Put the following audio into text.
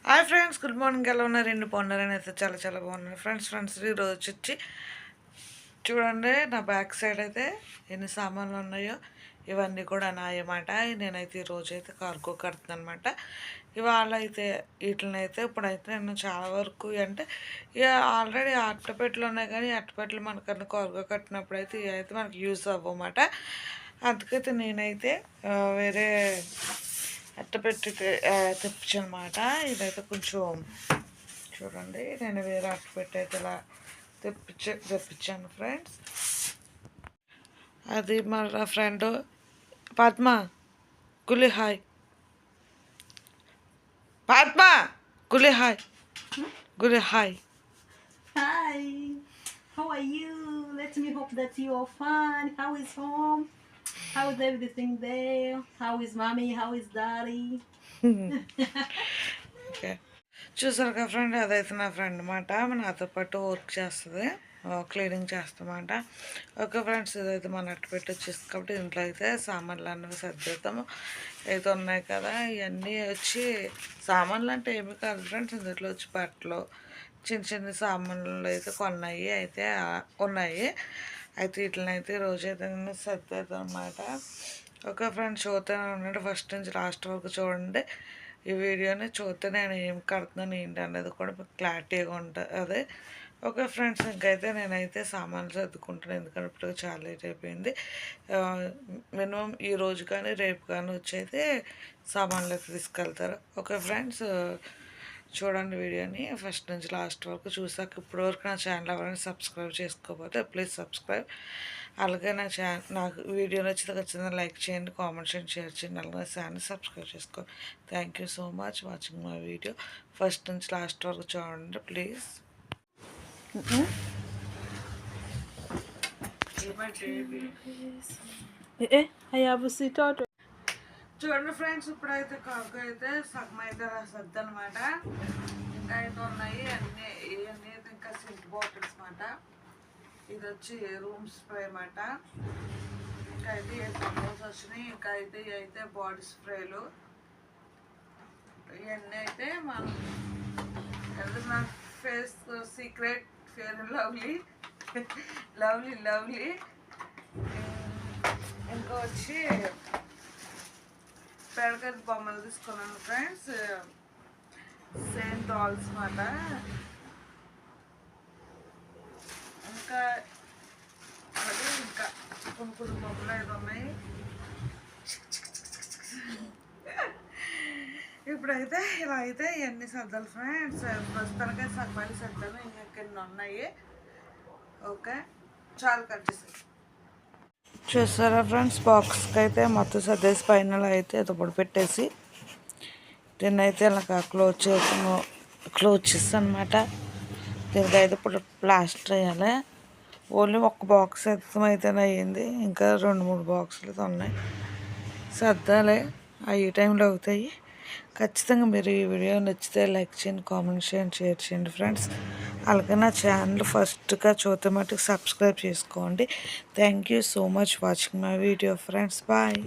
Hi friends, good morning. ఎలా ఉన్నారు? రెండు బాగున్నారని అయితే చాలా చాలా బాగున్నారు ఫ్రెండ్స్. ఈరోజు వచ్చి చూడండి, నా బ్యాక్ సైడ్ అయితే ఎన్ని సామాన్లు ఉన్నాయో ఇవన్నీ కూడా నాయమాట. నేనైతే ఈరోజు అయితే కార్గో కడుతున్నాను అనమాట. ఇవాళ అయితే వీటిని అయితే ఇప్పుడైతే నేను చాలా వరకు అంటే ఇక ఆల్రెడీ అట్టపెట్టెలు ఉన్నాయి, కానీ అట్టపెట్టెలు మనకన్నా కార్గో కట్టినప్పుడు అయితే ఇవి అయితే మనకి యూజ్ అవ్వమాట. అందుకైతే నేనైతే వేరే అట్టపెట్టి తెప్పించనమాట. ఇదైతే కొంచెం చూడండి, నేను వేరే అట్టపెట్టి అయితే ఇలా తెప్పించాను ఫ్రెండ్స్. అది మన ఫ్రెండ్ పద్మ. గులి హాయ్ పద్మ. గులి హాయ్. గులి hi. Hi, how are you? Let me hope that you are fine. How is home? How is everything there? How is mommy? How is daddy? Okay, చూసారు కదా ఫ్రెండ్, అదైతే నా friend అన్నమాట. నాతో పాటు వర్క్ చేస్తుంది, క్లీనింగ్ చేస్తామంట. ఓకే ఫ్రెండ్స్, ఇదైతే మన అట్టు పెట్టి వచ్చేసి కాబట్టి ఇంట్లో అయితే సామాన్లు అన్నవి సర్దేద్దాము. అయితే ఉన్నాయి కదా, ఇవన్నీ వచ్చి సామాన్లు అంటే ఏమి కాదు ఫ్రెండ్స్. ఇందులో వచ్చి బట్టలు, చిన్న చిన్న సామాన్లు అయితే కొన్నాయి అయితే ఉన్నాయి. అయితే వీటిని అయితే రోజైతే నేను సర్దేద్దాం అనమాట. ఓకే ఫ్రెండ్స్, చూస్తూనే ఉండండి, ఫస్ట్ నుంచి లాస్ట్ వరకు చూడండి. ఈ వీడియోని చూస్తే నేను ఏం కడుతున్నాను ఏంటి అనేది కూడా మీకు క్లారిటీగా ఉంటుంది అదే. ఓకే ఫ్రెండ్స్, ఇంకైతే నేనైతే సామాన్లు సర్దుకుంటాను, ఎందుకంటే ఇప్పుడు చాలా లేట్ అయిపోయింది. మినిమం ఈ రోజు కానీ రేపు కానీ వచ్చి అయితే సామాన్లు అయితే తీసుకెళ్తారు. ఓకే ఫ్రెండ్స్, చూడండి వీడియోని ఫస్ట్ నుంచి లాస్ట్ వరకు. చూసాక ఇప్పటివరకు నా ఛానల్ ఎవరైనా సబ్స్క్రైబ్ చేసుకోకపోతే ప్లీజ్ సబ్స్క్రైబ్. అలాగే నాకు వీడియో నచ్చితే ఖచ్చితంగా లైక్ చేయండి, కామెంట్ చేయండి, షేర్ చేయండి. అలాగే ఛానల్ సబ్స్క్రైబ్ చేసుకోండి. Thank you so much watching my video. First నుంచి లాస్ట్ వరకు చూడండి ప్లీజ్. చూడండి ఫ్రెండ్స్, ఇప్పుడైతే కార్గో అయితే సగం అయితే సర్దనమాట. ఇంకా అయితే ఉన్నాయి అన్నీ. ఇవన్నీ అయితే ఇంకా సింక్ బాటిల్స్ అన్నమాట. ఇది వచ్చి రూమ్ స్ప్రే అన్నమాట. ఇంకా అయితే టంబోస్ వచ్చినాయి. ఇంకా అయితే ఇవి అయితే బాడీ స్ప్రేలు. ఇవన్నీ అయితే మనం నా face secret fair and lovely lovely lovely. ఇంకా వచ్చి పేడకది బొమ్మలు తీసుకున్నాను ఫ్రెండ్స్, సేమ్ డాల్స్ మాట. ఇంకా అది ఇంకా కొన్ని బొమ్మలు అయితే ఉన్నాయి. ఇప్పుడైతే ఇలా అయితే ఇవన్నీ సర్దాలి ఫ్రెండ్స్. ప్రస్తుతానికైతే సగమాలి సర్దాను, ఇంకెన్ని ఉన్నాయి. ఓకే, చాలా కట్ చేసాయి. చూస్తారా ఫ్రెండ్స్, బాక్స్కి అయితే మొత్తం సర్దేసి పైన అయితే దుప్పటి పెట్టేసి దీన్ని అయితే ఇలా క్లోజ్ చేస్తాను అనమాట. దీనికి అయితే ఇప్పుడు ప్లాస్టర్ వేయాలి. ఓన్లీ ఒక్క బాక్స్ అయితే అయ్యింది, ఇంకా 2-3 బాక్సులు అయితే ఉన్నాయి. సర్దాలి, అవి టైంలో అవుతాయి. ఖచ్చితంగా మీరు ఈ వీడియో నచ్చితే లైక్ చేయండి, కామెంట్ చేయండి, షేర్ చేయండి ఫ్రెండ్స్. అలాగే నా ఛానల్ ఫస్ట్గా చూస్తే మటుకు సబ్స్క్రైబ్ చేసుకోండి. Thank you so much watching my video friends. Bye.